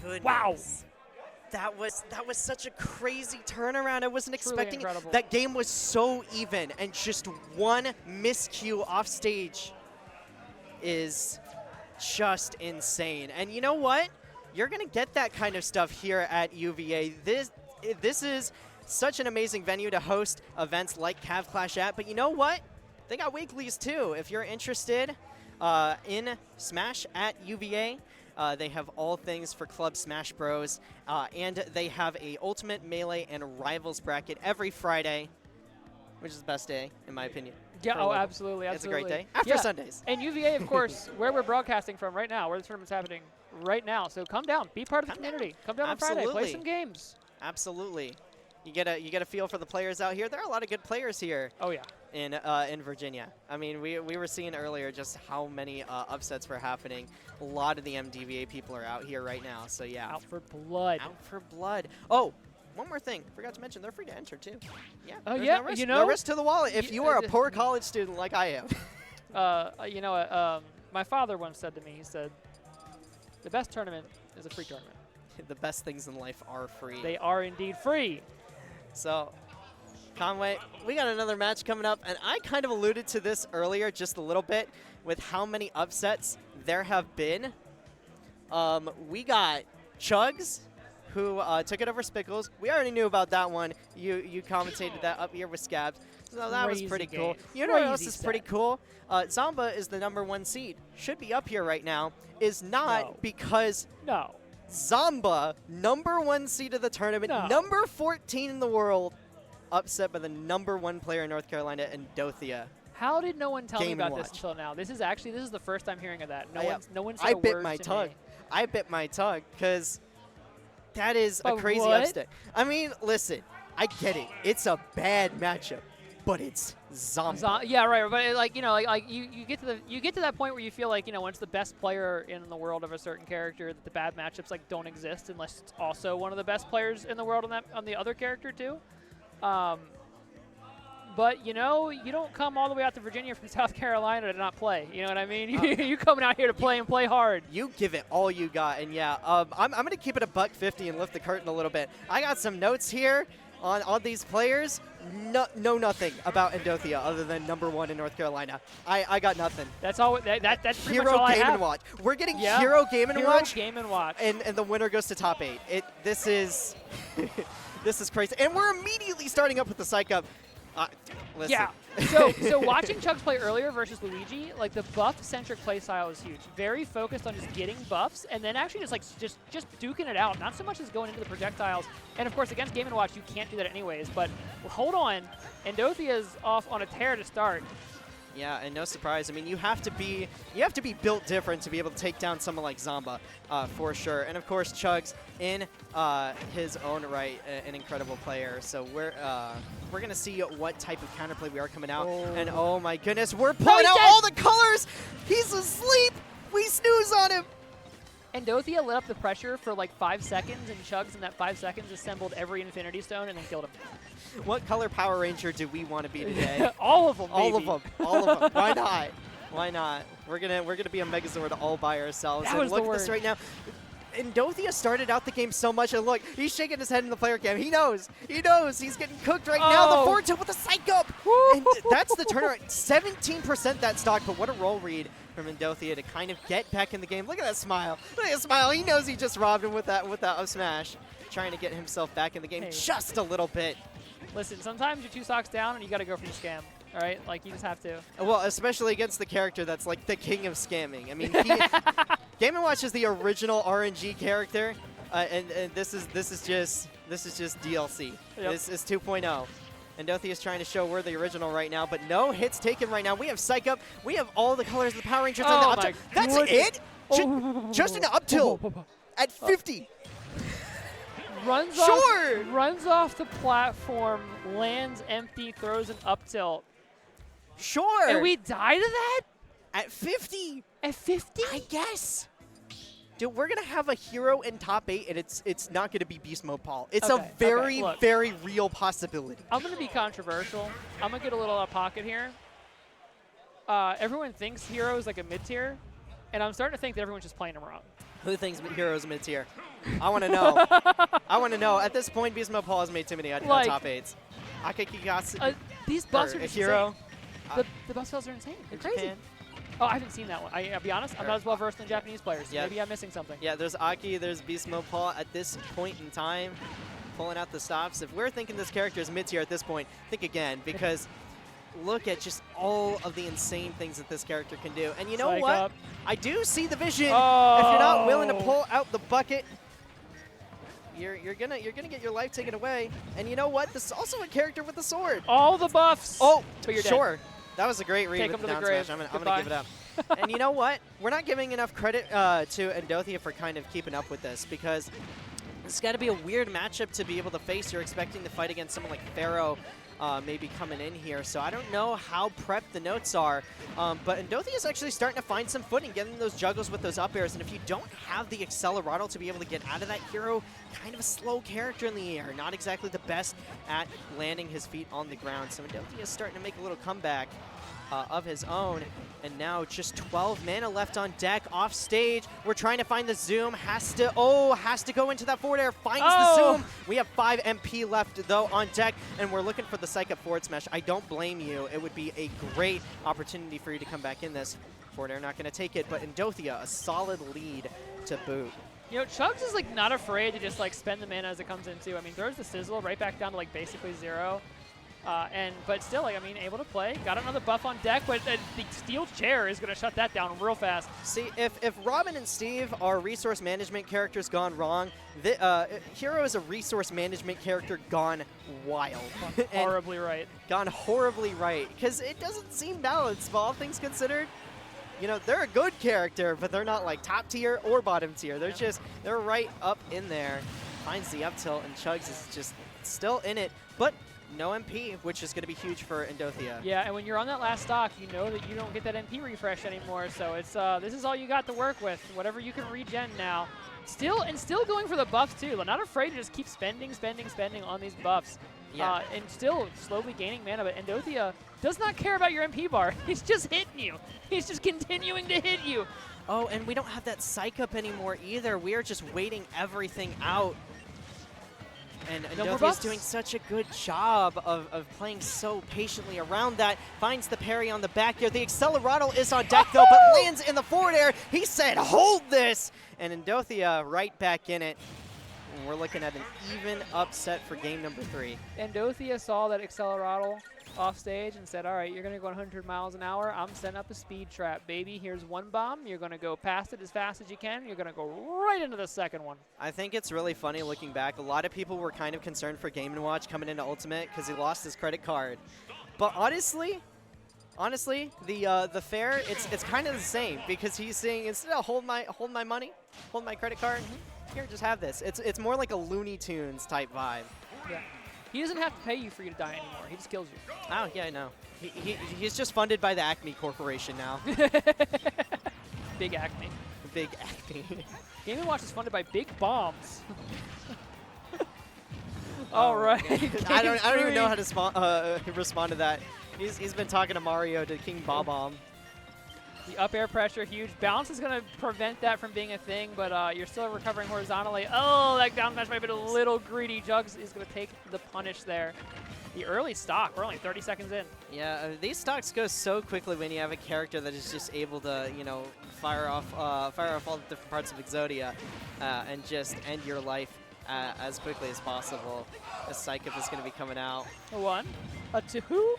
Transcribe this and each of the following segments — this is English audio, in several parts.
goodness. Wow. That was such a crazy turnaround. I wasn't expecting incredible. it. That game was so even, and just one miscue off stage is just insane. And you know what? You're going to get that kind of stuff here at UVA. This is such an amazing venue to host events like Cav Clash at, but you know what? They got weeklies too. If you're interested in Smash at UVA, they have all things for Club Smash Bros. And they have a Ultimate Melee and Rivals bracket every Friday, which is the best day, in my opinion. Yeah, oh, absolutely, absolutely. It's a great day. After Sundays. And UVA, of course, where we're broadcasting from right now, where the tournament's happening right now. So come down, be part of the community. Come down on Friday, play some games. Absolutely. You get a feel for the players out here. There are a lot of good players here. Oh yeah. In Virginia. I mean, we were seeing earlier just how many upsets were happening. A lot of the MDVA people are out here right now. So yeah. Out for blood. Out for blood. Oh, one more thing. Forgot to mention, they're free to enter too. Yeah. Oh yeah. No risk, you know, no risk to the wallet if you are a poor college student like I am. You know, my father once said to me, he said, "The best tournament is a free tournament." The best things in life are free. They are indeed free. So, Conway, we got another match coming up, and I kind of alluded to this earlier just a little bit with how many upsets there have been. We got Chugs, who took it over Spickles. We already knew about that one. You commentated that up here with Scabs. So that was pretty cool. You know what else is pretty cool? Zamba is the #1 seed. Should be up here right now. Is not because Zamba, #1 seed of the tournament, number 14 in the world, upset by the #1 player in North Carolina, Endothia. How did no one tell me about this until now? This is the first time hearing of that. No one said I a word bit my to tongue. me. I bit my tongue because that is a crazy what? upset. I mean, listen, I get it. It's a bad matchup, but it's Zamba. Yeah, right. But like you get to that point where you feel like once the best player in the world of a certain character, that the bad matchups like don't exist unless it's also one of the best players in the world on the other character too. But you don't come all the way out to Virginia from South Carolina to not play. You know what I mean? You coming out here to play and play hard. You give it all you got, and yeah, I'm gonna keep it a $150 and lift the curtain a little bit. I got some notes here on all these players. Know nothing about Endothia other than #1 in North Carolina. I got nothing. That's all. That's pretty Hero much all I Game have. and Watch. We're getting Hero Game and Watch. Hero Game and Watch. And the winner goes to top 8. This is this is crazy. And we're immediately starting up with the psych up. Listen. Yeah. So watching Chugs play earlier versus Luigi, like the buff-centric playstyle is huge. Very focused on just getting buffs, and then actually just duking it out. Not so much as going into the projectiles. And of course, against Game & Watch, you can't do that anyways. But hold on, Endothia is off on a tear to start. Yeah, and no surprise. I mean, you have to be built different to be able to take down someone like Zamba, for sure. And of course, Chugs in his own right, an incredible player. So we're gonna see what type of counterplay we are coming out. And oh my goodness, we're pulling out all the colors. He's asleep. We snooze on him. Endothia lit up the pressure for like 5 seconds, and Chugs in that 5 seconds assembled every Infinity Stone and then killed him. What color Power Ranger do we want to be today? All of them. All of them. All of them. Why not? Why not? We're gonna be a Megazord all by ourselves. That and was look the at this word. right now. Endothia started out the game so much, and look, he's shaking his head in the player cam. He knows. He knows. He's getting cooked right now. The forward tilt with the psych up. And that's the turnaround. 17% that stock, but what a roll read from Endothia to kind of get back in the game. Look at that smile. Look at that smile. He knows he just robbed him with that up smash, trying to get himself back in the game just a little bit. Listen, sometimes you're 2 stocks down and you got to go for your scam. All right, like you just have to. Well, especially against the character that's like the king of scamming. I mean, Game & Watch is the original RNG character, and this is just DLC. Yep. This is 2.0. Endothia is trying to show we're the original right now, but no hits taken right now. We have Psych Up. We have all the colors of the Power Rangers on the up tilt. That's it? Just an up tilt at 50. Runs off the platform, lands empty, throws an up tilt. Sure. And we die to that? At 50. At 50? I guess. Dude, we're going to have a hero in top 8, and it's not going to be Beast Mode Paul. It's a very, very real possibility. I'm going to be controversial. I'm going to get a little out of pocket here. Everyone thinks hero is like a mid-tier, and I'm starting to think that everyone's just playing him wrong. Who thinks hero's mid-tier? I want to know. I want to know. At this point, Beast Mode Paul has made too many Like, top 8s. Akakigase. These buffs are a just hero. insane. The buff spells are insane. They're crazy. Japan. Oh, I haven't seen that one. I'll be honest, I'm not as well versed in Japanese players. So Yeah. maybe I'm missing something. Yeah, there's Aki, there's Beast Mode Paul at this point in time, pulling out the stops. If we're thinking this character is mid-tier at this point, think again, because look at just all of the insane things that this character can do. And you know Psych what? up. I do see the vision. Oh. If you're not willing to pull out the bucket, you're gonna get your life taken away. And you know what? This is also a character with a sword. All the buffs. Oh, But you're dead. sure. That was a great read Take with him the to the down grave. smash. I'm gonna Goodbye. give it up. And you know what? We're not giving enough credit to Endothia for kind of keeping up with this, because it's got to be a weird matchup to be able to face. You're expecting to fight against someone like Pharaoh maybe coming in here. So I don't know how prepped the notes are, but Endothia is actually starting to find some footing, getting those juggles with those up airs. And if you don't have the Accelerado to be able to get out of that hero, kind of a slow character in the air, not exactly the best at landing his feet on the ground. So Endothia is starting to make a little comeback of his own, and now just 12 mana left on deck. Off stage, we're trying to find the zoom. Has to go into that forward air. Finds the zoom. We have 5 MP left though on deck, and we're looking for the psych up forward smash. I don't blame you. It would be a great opportunity for you to come back in this. Forward air not going to take it, but Endothia a solid lead to boot. You know, Chugs is like not afraid to just like spend the mana as it comes in too. I mean, throws the sizzle right back down to like basically 0. But still, like, I mean, able to play. Got another buff on deck, but the steel chair is going to shut that down real fast. See, if Robin and Steve are resource management characters gone wrong, Hero is a resource management character gone wild. Horribly right. Gone horribly right, because it doesn't seem balanced, all things considered. You know, they're a good character, but they're not like top tier or bottom tier. They're just, they're right up in there. Finds the up tilt, and Chugs is just still in it, but no MP, which is going to be huge for Endothia. Yeah, and when you're on that last stock, you know that you don't get that MP refresh anymore. So it's this is all you got to work with. Whatever you can regen now. Still going for the buffs too. They're not afraid to just keep spending on these buffs. Yeah. And still slowly gaining mana. But Endothia does not care about your MP bar. He's just hitting you. He's just continuing to hit you. Oh, and we don't have that psych up anymore either. We are just waiting everything out. And Endothia's doing such a good job of playing so patiently around that. Finds the parry on the back here. The Accelerado is on deck though, but lands in the forward air. He said, hold this! And Endothia right back in it. And we're looking at an even upset for game number 3. Endothia saw that Accelerado off stage and said, all right, you're going to go 100 miles an hour. I'm setting up a speed trap, baby. Here's one bomb. You're going to go past it as fast as you can. You're going to go right into the second one. I think it's really funny looking back. A lot of people were kind of concerned for Game & Watch coming into Ultimate because he lost his credit card. But honestly, the fair, it's kind of the same, because he's saying, instead of hold my money, hold my credit card, here, just have this. It's more like a Looney Tunes type vibe. Yeah. He doesn't have to pay you for you to die anymore. He just kills you. Oh, yeah, I know. He's just funded by the Acme Corporation now. Big Acme. Big Acme. Game & Watch is funded by Big Bombs. All right. I don't even know how to respond to that. He's been talking to Mario to King Bob-Omb. The up air pressure, huge. Bounce is going to prevent that from being a thing, but you're still recovering horizontally. Oh, that down smash might have been a little greedy. Jugs is going to take the punish there. The early stock, we're only 30 seconds in. Yeah, these stocks go so quickly when you have a character that is just able to, you know, fire off all the different parts of Exodia and just end your life as quickly as possible. The Psychic is going to be coming out. A 1, a 2.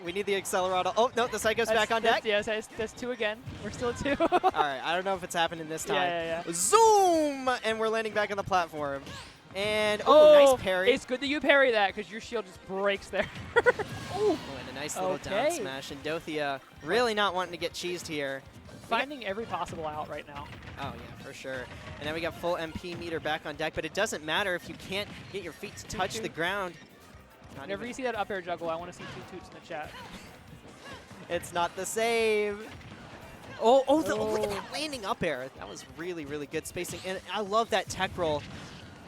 We need the Accelerado. Oh, no, the Psycho's back on deck. Yes, that's 2 again. We're still at 2. All right, I don't know if it's happening this time. Yeah. Zoom! And we're landing back on the platform. And, nice parry. It's good that you parry that, because your shield just breaks there. Oh, and a nice little down smash. And Endothia really not wanting to get cheesed here. Finding every possible out right now. Oh, yeah, for sure. And then we got full MP meter back on deck, but it doesn't matter if you can't get your feet to touch the ground. Whenever you see that up air juggle, I want to see 2 toots in the chat. It's not the same. Oh, look at that landing up air. That was really, really good spacing. And I love that tech roll.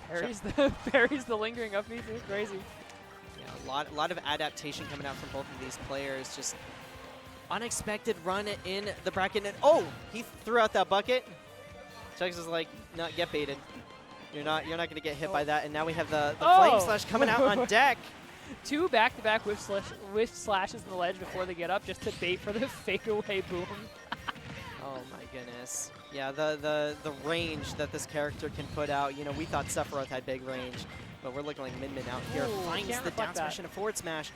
Parries the lingering up B, too. Crazy. Yeah, a lot of adaptation coming out from both of these players. Just unexpected run in the bracket. And he threw out that bucket. Chugs is like, not get baited. You're not gonna get hit by that. And now we have the Oh. flame slash coming out on deck. 2 back-to-back whiff slashes in the ledge before they get up, just to bait for the fake-away boom. Oh my goodness. Yeah, the range that this character can put out. You know, we thought Sephiroth had big range, but we're looking like Min Min out here. Ooh, Finds can't the down reflect smash that. and a forward smash.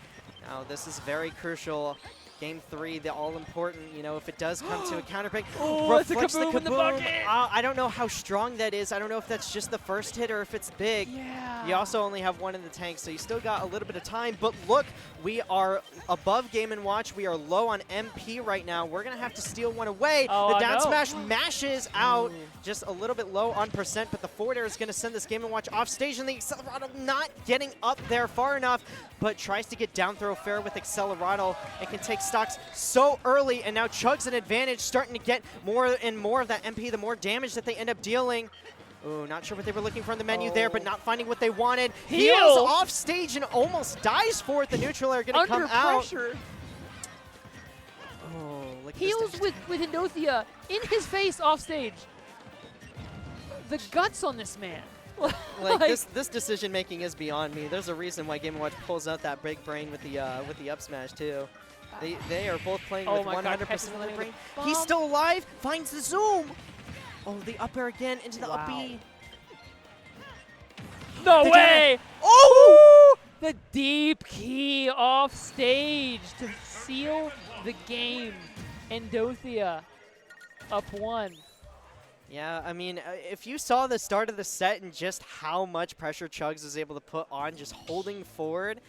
Now this is very crucial. Game 3, the all-important, you know, if it does come to a counter pick, Oh, it's a reflects kaboom in the bucket! I don't know how strong that is. I don't know if that's just the first hit or if it's big. Yeah. You also only have 1 in the tank, so you still got a little bit of time. But look, we are above Game & Watch. We are low on MP right now. We're going to have to steal one away. Oh, the down no. smash mashes out, Ooh. just a little bit low on percent, but the forward air is going to send this Game & Watch off stage, and the Accelerado not getting up there far enough, but tries to get down throw fair with Accelerado. It can take stocks so early, and now Chugs an advantage, starting to get more and more of that MP, the more damage that they end up dealing. Ooh, not sure what they were looking for in the menu there, but not finding what they wanted. Heal! Heals off stage and almost dies for it. The neutral air going to come Under out. pressure. Oh, look at this Heals damage. with Endothia in his face off stage. The guts on this man. Like this decision making is beyond me. There's a reason why Game & Watch pulls out that big brain with the up smash too. They are both playing with 100% of their brain. He's still alive. Finds the zoom. Oh, the up air again into the up B. No They did way! it. Oh! The deep key off stage to seal the game. Endothia up 1. Yeah, I mean, if you saw the start of the set and just how much pressure Chugs was able to put on just holding forward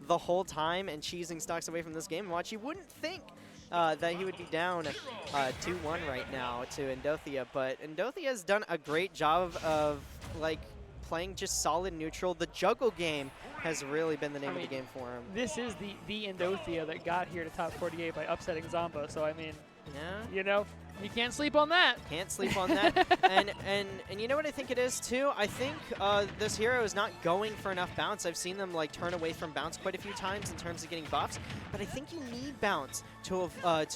the whole time and cheesing stocks away from this Game & Watch, you wouldn't think that he would be down 2-1 right now to Endothia. But Endothia has done a great job of, like, playing just solid neutral. The juggle game has really been the name of the game for him. This is the Endothia that got here to top 48 by upsetting Zomba. So, I mean, Yeah. you know, you can't sleep on that. Can't sleep on that. and you know what I think it is too? I think this hero is not going for enough bounce. I've seen them like turn away from bounce quite a few times in terms of getting buffs, but I think you need bounce to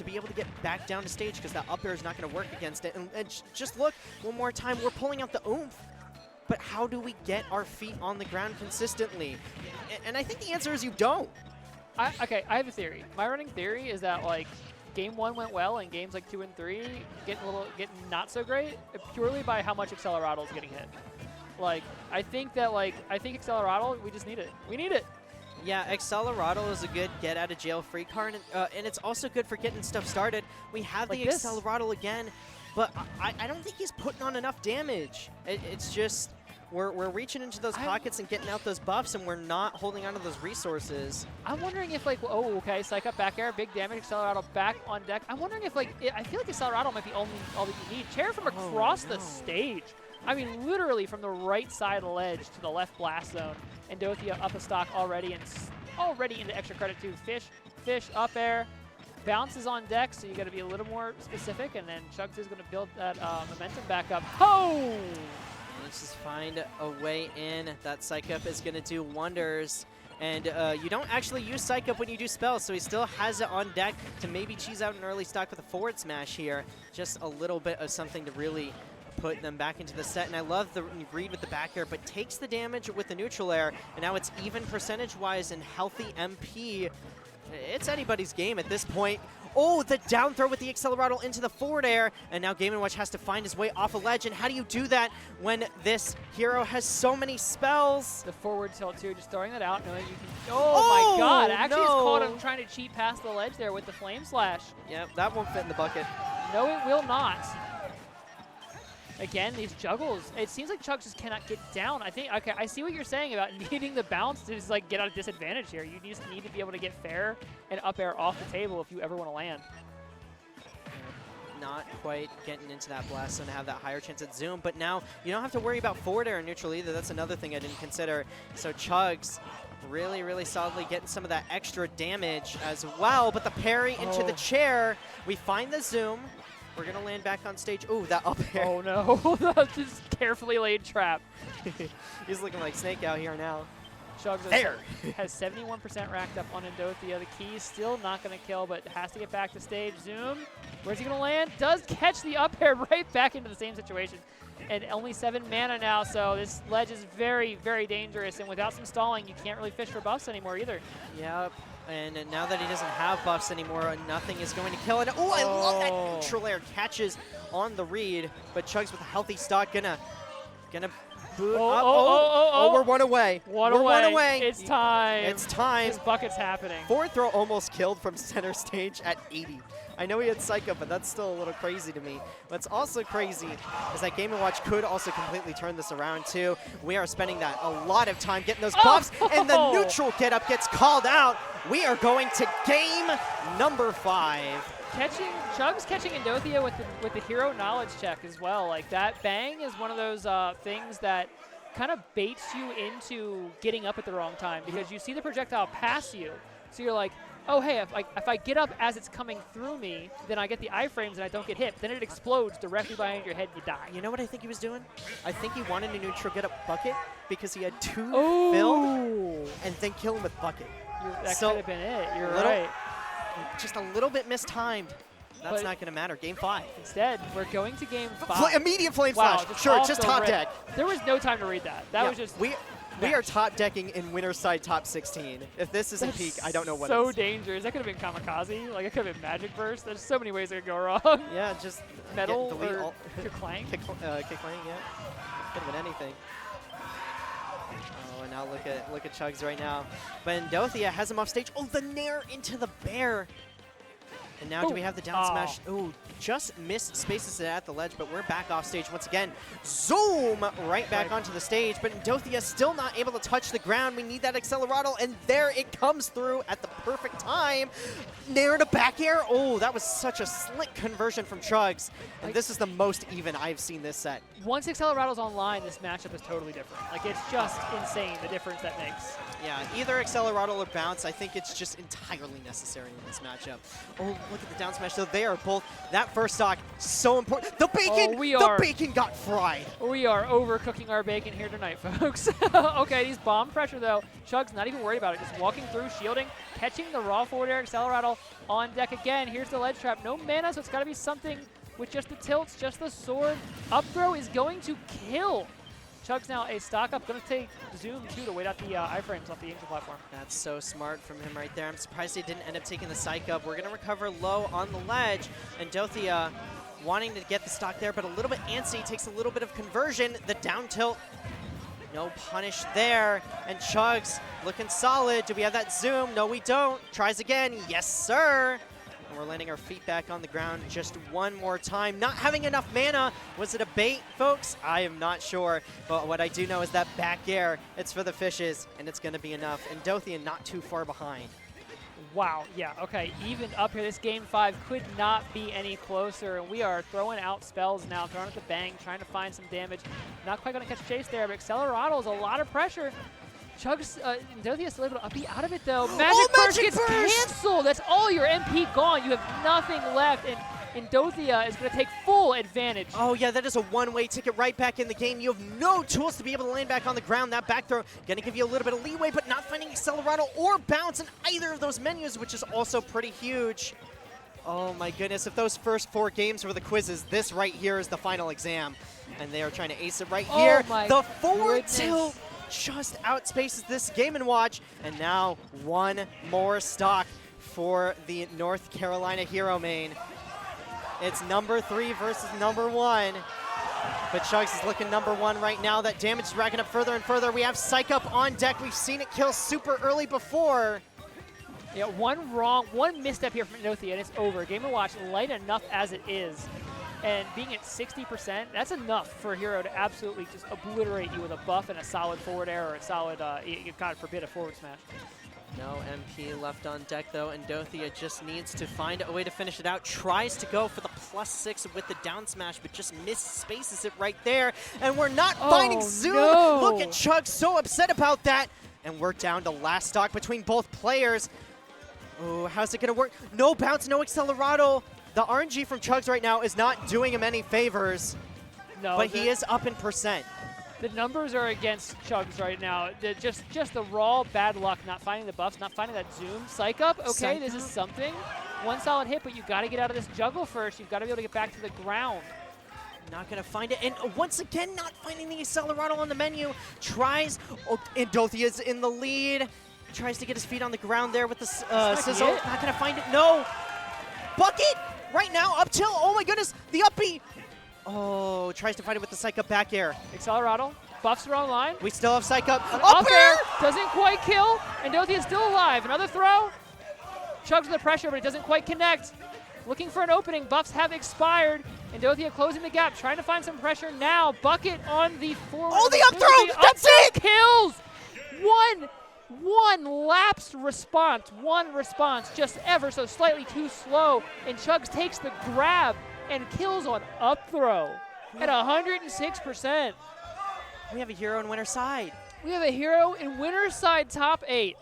be able to get back down to stage, because that up air is not going to work against it. And just look one more time, we're pulling out the oomph. But how do we get our feet on the ground consistently? And I think the answer is you don't. Okay, I have a theory. My running theory is that, like, Game 1 went well, and games like 2 and 3 getting not so great purely by how much Accelerado is getting hit. Like, I think Accelerado, we just need it. We need it. Yeah, Accelerado is a good get out of jail free card, and it's also good for getting stuff started. We have Like the this. Accelerado again, but I don't think he's putting on enough damage. It's just we're reaching into those pockets and getting out those buffs, and we're not holding on to those resources. I'm wondering if, like, oh, okay, Psych up back air, big damage, Accelerado back on deck. I'm wondering if, like, I feel like Accelerado might be all that you need. Chair from across the stage. I mean, literally from the right side ledge to the left blast zone. Endothia up a stock already, and already into extra credit too. Fish up air, bounces on deck, so you got to be a little more specific, and then Chugs is going to build that momentum back up. Oh! Let's just find a way in. That Psych Up is going to do wonders. And you don't actually use Psych Up when you do spells, so he still has it on deck to maybe cheese out an early stock with a forward smash here. Just a little bit of something to really put them back into the set. And I love the read with the back air, but takes the damage with the neutral air. And now it's even percentage-wise and healthy MP. It's anybody's game at this point. Oh, the down throw with the Accelerado into the forward air, and now Game & Watch has to find his way off a ledge. And how do you do that when this hero has so many spells? The forward tilt too, just throwing that out, knowing you can. Oh my God! Actually, it's caught him trying to cheat past the ledge there with the flame slash. Yep, that won't fit in the bucket. No, it will not. Again, these juggles. It seems like Chugs just cannot get down. I think, okay, I see what you're saying about needing the bounce to just, like, get out of disadvantage here. You just need to be able to get fair and up air off the table if you ever want to land. Not quite getting into that blast zone to have that higher chance at zoom, but now you don't have to worry about forward air and neutral either. That's another thing I didn't consider. So Chugs really, really solidly getting some of that extra damage as well, but the parry into the chair. We find the zoom. We're going to land back on stage. Ooh, that up air. Oh no, that's just carefully laid trap. He's looking like Snake out here now. Chugs There. has 71% racked up on Endothia. The key still not going to kill, but has to get back to stage. Zoom. Where's he going to land? Does catch the up air right back into the same situation. and only 7 mana now, so this ledge is very, very dangerous, and without some stalling, you can't really fish for buffs anymore either. Yep. And now that he doesn't have buffs anymore, nothing is going to kill it. Oh, I love that neutral air catches on the read, but Chugs with a healthy stock gonna boot up. Oh, we're one away. We're one away. It's time. It's time. This bucket's happening. Forward throw almost killed from center stage at 80. I know he had Psycho, but that's still a little crazy to me. What's also crazy is that Game & Watch could also completely turn this around too. We are spending that a lot of time getting those buffs, and the neutral get up gets called out. We are going to game number 5. Chugs catching Endothia with the hero knowledge check as well. Like that bang is one of those things that kind of baits you into getting up at the wrong time, because you see the projectile pass you, so you're like, oh hey, if I get up as it's coming through me, then I get the iframes and I don't get hit. Then it explodes directly behind your head and you die. You know what I think he was doing? I think he wanted a neutral get up bucket because he had 2 filled and then kill him with bucket. That could have been it. You're right. Just a little bit mistimed. That's not going to matter. Game 5. Instead, we're going to game 5. Immediate flame slash. Sure, just top deck. There was no time to read that. That was just... We are top decking in winner's side top 16. If this isn't peak, I don't know what so is. dangerous. That could have been Kamikaze. Like, it could have been Magic Burst. There's so many ways it could go wrong. Yeah, just Metal or Kick-Clang. Kick-Clang, yeah. Could have been anything. Oh, and now look at Chugs right now. But Endothia has him off stage. Oh, the Nair into the bear. And now do we have the down smash? Oh, just missed spaces it at the ledge, but we're back off stage once again. Zoom right back onto the stage, but Endothia still not able to touch the ground. We need that Accelerado, and there it comes through at the perfect time. Nair to back air. Oh, that was such a slick conversion from Chugs. And this is the most even I've seen this set. Once Accelerado's online, this matchup is totally different. Like, it's just insane, the difference that makes. Yeah, either Accelerado or bounce. I think it's just entirely necessary in this matchup. Oh, look at the down smash. So they are both, that first stock, so important. The bacon, the bacon got fried. We are overcooking our bacon here tonight, folks. Okay, he's bomb pressure though. Chugs not even worried about it, just walking through, shielding, catching the raw forward air Accelerado on deck again. Here's the ledge trap. No mana, so it's got to be something with just the tilts, just the sword. Up throw is going to kill. Chugs now a stock up, going to take Zoom too to wait out the iframes off the Angel platform. That's so smart from him right there. I'm surprised he didn't end up taking the psych up. We're going to recover low on the ledge, and Endothia wanting to get the stock there, but a little bit antsy, takes a little bit of conversion. The down tilt, no punish there, and Chugs looking solid. Do we have that Zoom? No, we don't. Tries again. Yes, sir. And we're landing our feet back on the ground just one more time. Not having enough mana. Was it a bait, folks? I am not sure. But what I do know is that back air, it's for the fishes, and it's going to be enough. And Endothia not too far behind. Wow, yeah, okay, even up here. This game 5 could not be any closer. And we are throwing out spells now, throwing out the bang, trying to find some damage. Not quite going to catch Chase there, but Accelerado is a lot of pressure. Chugs, Endothia still able to be out of it though. Magic Burst gets canceled. That's all your MP gone. You have nothing left, and Endothia is going to take full advantage. Oh yeah, that is a one-way ticket right back in the game. You have no tools to be able to land back on the ground. That back throw going to give you a little bit of leeway, but not finding Accelerado or bounce in either of those menus, which is also pretty huge. Oh my goodness, if those first 4 games were the quizzes, this right here is the final exam. And they are trying to ace it right here. The forward tilt just outspaces this Game & Watch, and now one more stock for the North Carolina hero main. It's number 3 versus number 1, but Chugs is looking number 1 right now. That damage is racking up further and further. We have Psych Up on deck. We've seen it kill super early before. Yeah, one misstep here from Endothia, and it's over. Game & Watch light enough as it is. And being at 60%, that's enough for a hero to absolutely just obliterate you with a buff and a solid forward air or a solid, God forbid, a forward smash. No MP left on deck, though. Endothia just needs to find a way to finish it out. Tries to go for the +6 with the down smash, but just spaces it right there. And we're not finding Zoom. No. Look at Chugs, so upset about that. And we're down to last stock between both players. Oh, how's it going to work? No bounce, no Accelerado. The RNG from Chugs right now is not doing him any favors, but he is up in percent. The numbers are against Chugs right now. Just the raw bad luck, not finding the buffs, not finding that Zoom. Psych Up, okay, this is something. One solid hit, but you've got to get out of this juggle first. You've got to be able to get back to the ground. Not going to find it. And once again, not finding the Accelerato on the menu. Tries. Oh, Endothia's in the lead. Tries to get his feet on the ground there with the sizzle. Not going to find it. No. Bucket right now. Up tilt. Oh my goodness. The up B. Oh, tries to find it with the psych up back air. Accelerato. Buffs are online. We still have psych up. Up air. Doesn't quite kill. Endothia is still alive. Another throw. Chugs the pressure, but it doesn't quite connect. Looking for an opening. Buffs have expired. Endothia closing the gap, trying to find some pressure now. Bucket on the forward. Oh, the up throw! That's it! Kills! One lapsed response. One response, just ever so slightly too slow. And Chugs takes the grab and kills on up throw at 106%. We have a hero in winner's side. We have a hero in winner's side top 8.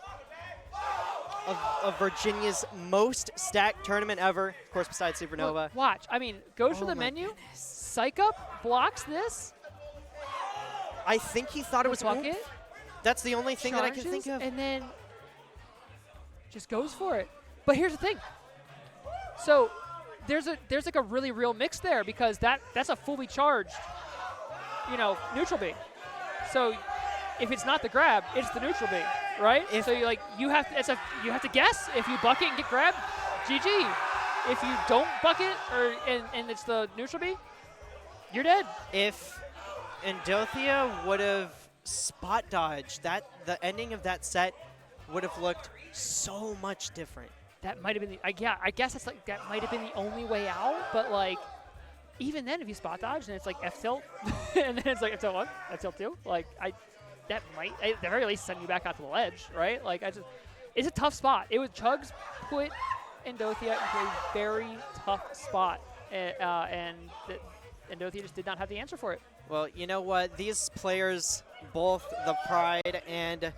Of Virginia's most stacked tournament ever, of course, besides Supernova. Look, watch. I mean, goes for the menu. Goodness. Psych up, blocks this. I think he thought it was Bucket. oomph. That's the only thing that I can think of. And then just goes for it. But here's the thing. So there's like a really real mix there because that's a fully charged, neutral B. So if it's not the grab, it's the neutral B, right? So you have to guess. If you bucket and get grabbed, GG. If you don't bucket and it's the neutral B, you're dead. If Endothia would have spot dodged, the ending of that set would have looked so much different. That might have been I guess that might have been the only way out, but like even then if you spot dodge and it's like F tilt and then it's like F tilt 1, F tilt 2, that might at the very least send you back out to the ledge, right? It's a tough spot. Chugs put Endothia into a very tough spot, and Endothia just did not have the answer for it. Well, you know what? These players, both the Pride and